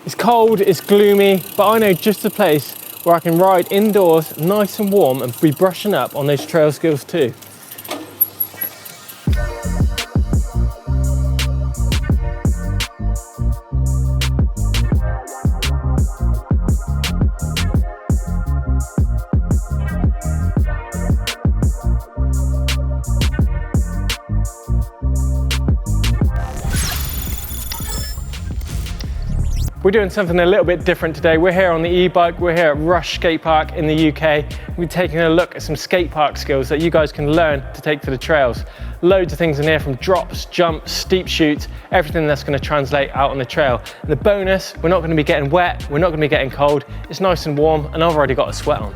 It's cold, it's gloomy, but I know just a place where I can ride indoors nice and warm and be brushing up on those trail skills too. We're doing something a little bit different today. We're here on the e-bike, we're here at Rush Skatepark in the UK. We're taking a look at some skatepark skills that you guys can learn to take to the trails. Loads of things in here, from drops, jumps, steep shoots, everything that's going to translate out on the trail. And the bonus, we're not going to be getting wet, we're not going to be getting cold, it's nice and warm, and I've already got a sweat on.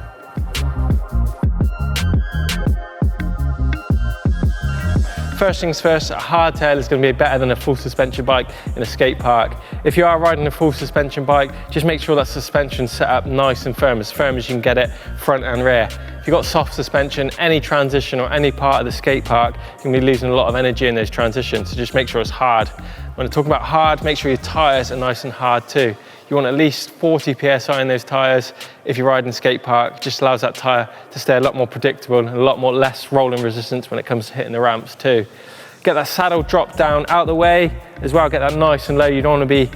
First things first, a hardtail is going to be better than a full suspension bike in a skate park. If you are riding a full suspension bike, just make sure that suspension's set up nice and firm as you can get it front and rear. If you've got soft suspension, any transition or any part of the skate park, you're going to be losing a lot of energy in those transitions, so just make sure it's hard. When I talk about hard, make sure your tyres are nice and hard too. You want at least 40 PSI in those tyres. If you're riding skate park, just allows that tyre to stay a lot more predictable and a lot more less rolling resistance when it comes to hitting the ramps too. Get that saddle drop down out the way as well, get that nice and low. You don't want to be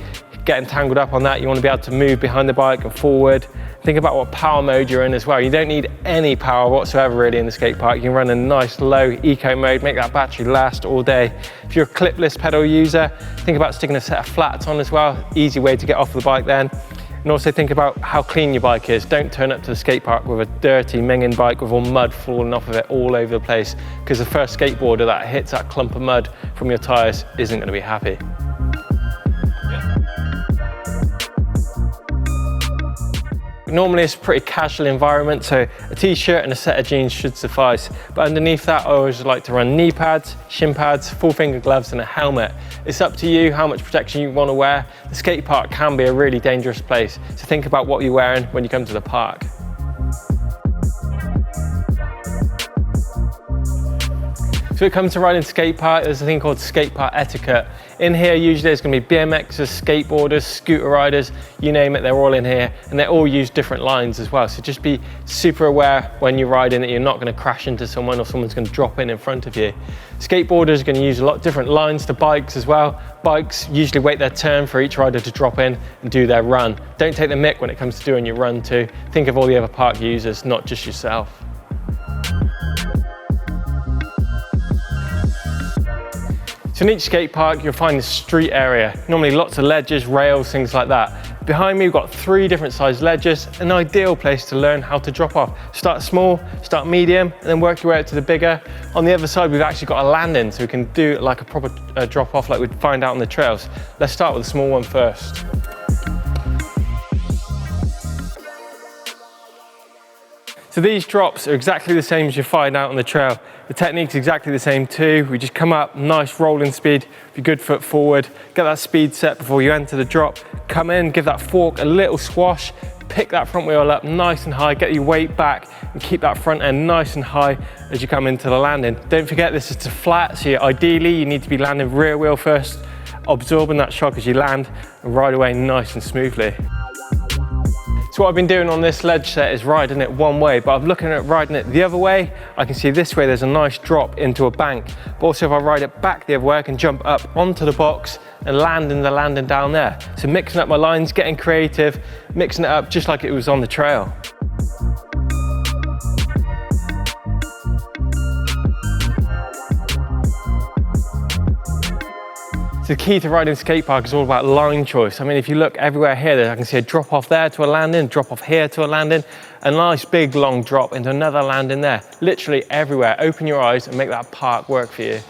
getting tangled up on that. You want to be able to move behind the bike and forward. Think about what power mode you're in as well. You don't need any power whatsoever really in the skate park. You can run a nice low eco mode, make that battery last all day. If you're a clipless pedal user, think about sticking a set of flats on as well. Easy way to get off the bike then. And also think about how clean your bike is. Don't turn up to the skate park with a dirty minging bike with all mud falling off of it all over the place, because the first skateboarder that hits that clump of mud from your tyres isn't going to be happy. Normally it's a pretty casual environment, so a t-shirt and a set of jeans should suffice. But underneath that, I always like to run knee pads, shin pads, full finger gloves and a helmet. It's up to you how much protection you want to wear. The skate park can be a really dangerous place, so think about what you're wearing when you come to the park. So when it comes to riding skate park, there's a thing called skate park etiquette. In here, usually there's going to be BMXers, skateboarders, scooter riders, you name it, they're all in here, and they all use different lines as well. So just be super aware when you're riding that you're not going to crash into someone or someone's going to drop in front of you. Skateboarders are going to use a lot of different lines to bikes as well. Bikes usually wait their turn for each rider to drop in and do their run. Don't take the mick when it comes to doing your run too. Think of all the other park users, not just yourself. So in each skate park, you'll find the street area. Normally lots of ledges, rails, things like that. Behind me, we've got 3 different sized ledges, an ideal place to learn how to drop off. Start small, start medium, and then work your way up to the bigger. On the other side, we've actually got a landing, so we can do like a proper drop off like we'd find out on the trails. Let's start with a small one first. So these drops are exactly the same as you find out on the trail. The technique's exactly the same too. We just come up, nice rolling speed, your good foot forward, get that speed set before you enter the drop, come in, give that fork a little squash, pick that front wheel up nice and high, get your weight back and keep that front end nice and high as you come into the landing. Don't forget this is to flat, so ideally you need to be landing rear wheel first, absorbing that shock as you land and ride away nice and smoothly. So what I've been doing on this ledge set is riding it one way, but I'm looking at riding it the other way. I can see this way there's a nice drop into a bank, but also if I ride it back the other way, I can jump up onto the box and land in the landing down there. So mixing up my lines, getting creative, mixing it up just like it was on the trail. The key to riding skate park is all about line choice. I mean, if you look everywhere here, I can see a drop off there to a landing, drop off here to a landing, a nice big long drop into another landing there. Literally everywhere. Open your eyes and make that park work for you.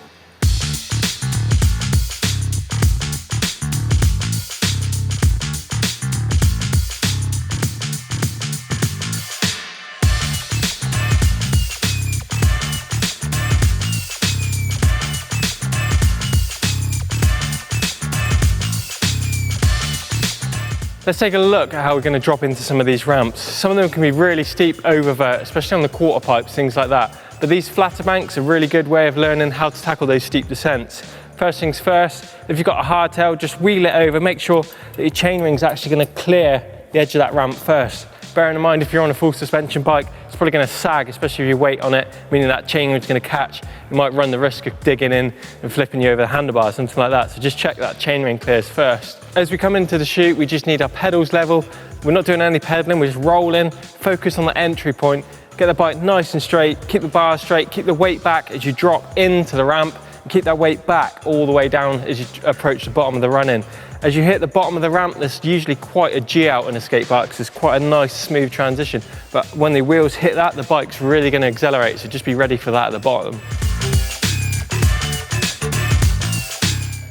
Let's take a look at how we're going to drop into some of these ramps. Some of them can be really steep oververt, especially on the quarter pipes, things like that. But these flatter banks are a really good way of learning how to tackle those steep descents. First things first, if you've got a hardtail, just wheel it over, make sure that your chainring's actually going to clear the edge of that ramp first. Bearing in mind, if you're on a full suspension bike, it's probably going to sag, especially if you weight on it, meaning that chainring's going to catch. You might run the risk of digging in and flipping you over the handlebars, something like that. So just check that chainring clears first. As we come into the chute, we just need our pedals level. We're not doing any pedaling, we're just rolling, focus on the entry point, get the bike nice and straight, keep the bars straight, keep the weight back as you drop into the ramp, and keep that weight back all the way down as you approach the bottom of the run-in. As you hit the bottom of the ramp, there's usually quite a G out in a skate park, so it's quite a nice smooth transition. But when the wheels hit that, the bike's really going to accelerate, so just be ready for that at the bottom.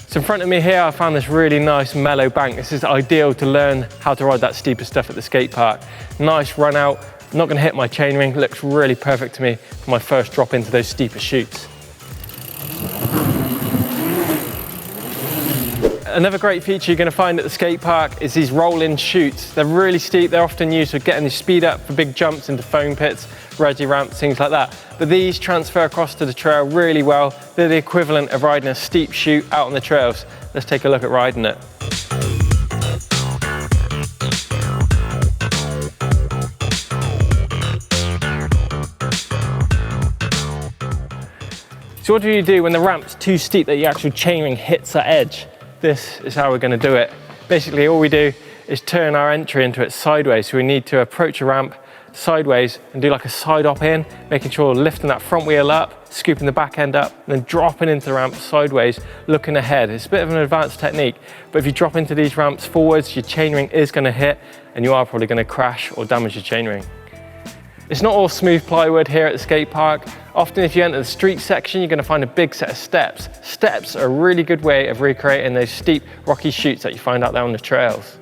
So in front of me here, I found this really nice mellow bank. This is ideal to learn how to ride that steeper stuff at the skate park. Nice run out, not going to hit my chainring, looks really perfect to me for my first drop into those steeper chutes. Another great feature you're going to find at the skate park is these roll-in chutes. They're really steep, they're often used for getting the speed up for big jumps into foam pits, resi ramps, things like that. But these transfer across to the trail really well. They're the equivalent of riding a steep chute out on the trails. Let's take a look at riding it. So what do you do when the ramp's too steep that your actual chainring hits that edge? This is how we're going to do it. Basically, all we do is turn our entry into it sideways. So we need to approach a ramp sideways and do like a side hop in, making sure we're lifting that front wheel up, scooping the back end up, and then dropping into the ramp sideways, looking ahead. It's a bit of an advanced technique, but if you drop into these ramps forwards, your chainring is going to hit, and you are probably going to crash or damage your chainring. It's not all smooth plywood here at the skate park. Often if you enter the street section, you're going to find a big set of steps. Steps are a really good way of recreating those steep, rocky chutes that you find out there on the trails.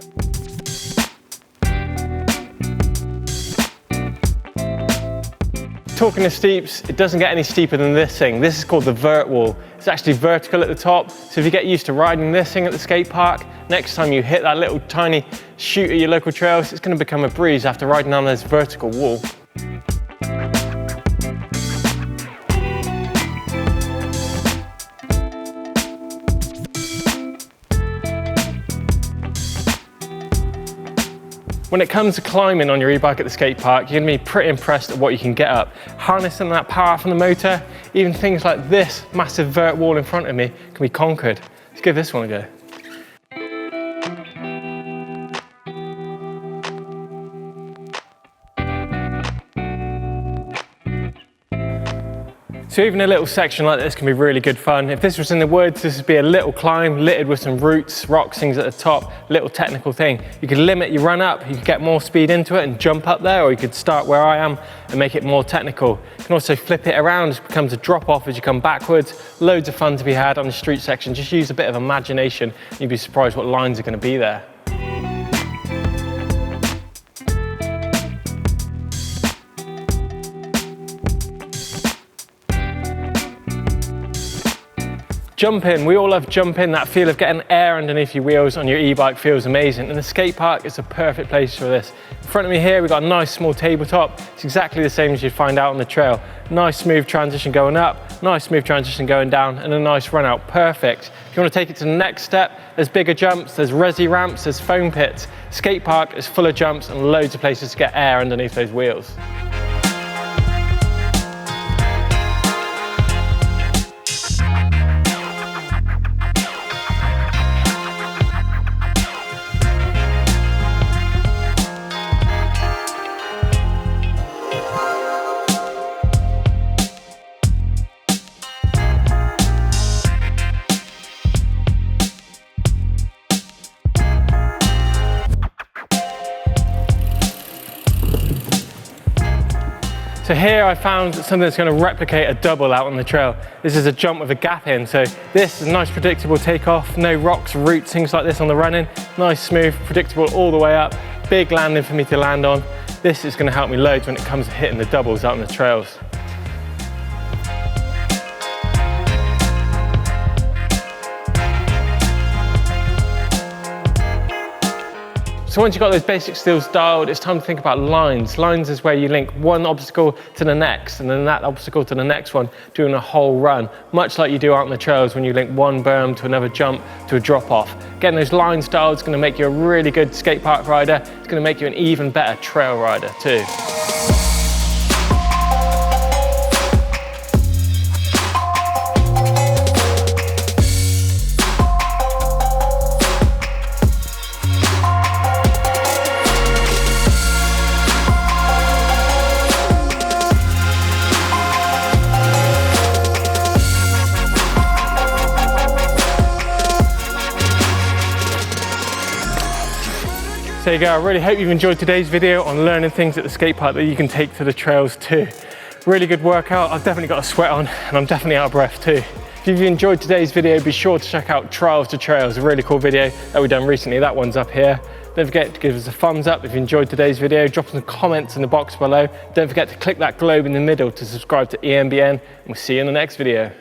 Talking of steeps, it doesn't get any steeper than this thing. This is called the vert wall. It's actually vertical at the top, so if you get used to riding this thing at the skate park, next time you hit that little tiny chute at your local trails, it's going to become a breeze after riding on this vertical wall. When it comes to climbing on your e-bike at the skate park, you're going to be pretty impressed at what you can get up. Harnessing that power from the motor, even things like this massive vert wall in front of me can be conquered. Let's give this one a go. So even a little section like this can be really good fun. If this was in the woods, this would be a little climb littered with some roots, rocks, things at the top, little technical thing. You could limit your run up, you could get more speed into it and jump up there, or you could start where I am and make it more technical. You can also flip it around, it becomes a drop off as you come backwards. Loads of fun to be had on the street section. Just use a bit of imagination, you'd be surprised what lines are going to be there. Jumping, we all love jumping. That feel of getting air underneath your wheels on your e-bike feels amazing, and the skate park is a perfect place for this. In front of me here, we've got a nice small tabletop. It's exactly the same as you'd find out on the trail. Nice smooth transition going up, nice smooth transition going down, and a nice run out. Perfect. If you want to take it to the next step, there's bigger jumps, there's resi ramps, there's foam pits. Skate park is full of jumps and loads of places to get air underneath those wheels. So here I found something that's going to replicate a double out on the trail. This is a jump with a gap in, so this is a nice predictable takeoff, no rocks, roots, things like this on the run-in. Nice, smooth, predictable all the way up. Big landing for me to land on. This is going to help me loads when it comes to hitting the doubles out on the trails. So once you've got those basic skills dialed, it's time to think about lines. Lines is where you link one obstacle to the next, and then that obstacle to the next one, doing a whole run. Much like you do out on the trails when you link one berm to another jump to a drop off. Getting those lines dialed is going to make you a really good skate park rider. It's going to make you an even better trail rider too. So there you go, I really hope you've enjoyed today's video on learning things at the skate park that you can take to the trails too. Really good workout, I've definitely got a sweat on and I'm definitely out of breath too. If you've enjoyed today's video, be sure to check out Trials to Trails, a really cool video that we've done recently. That one's up here. Don't forget to give us a thumbs up if you enjoyed today's video. Drop some comments in the box below. Don't forget to click that globe in the middle to subscribe to EMBN, and we'll see you in the next video.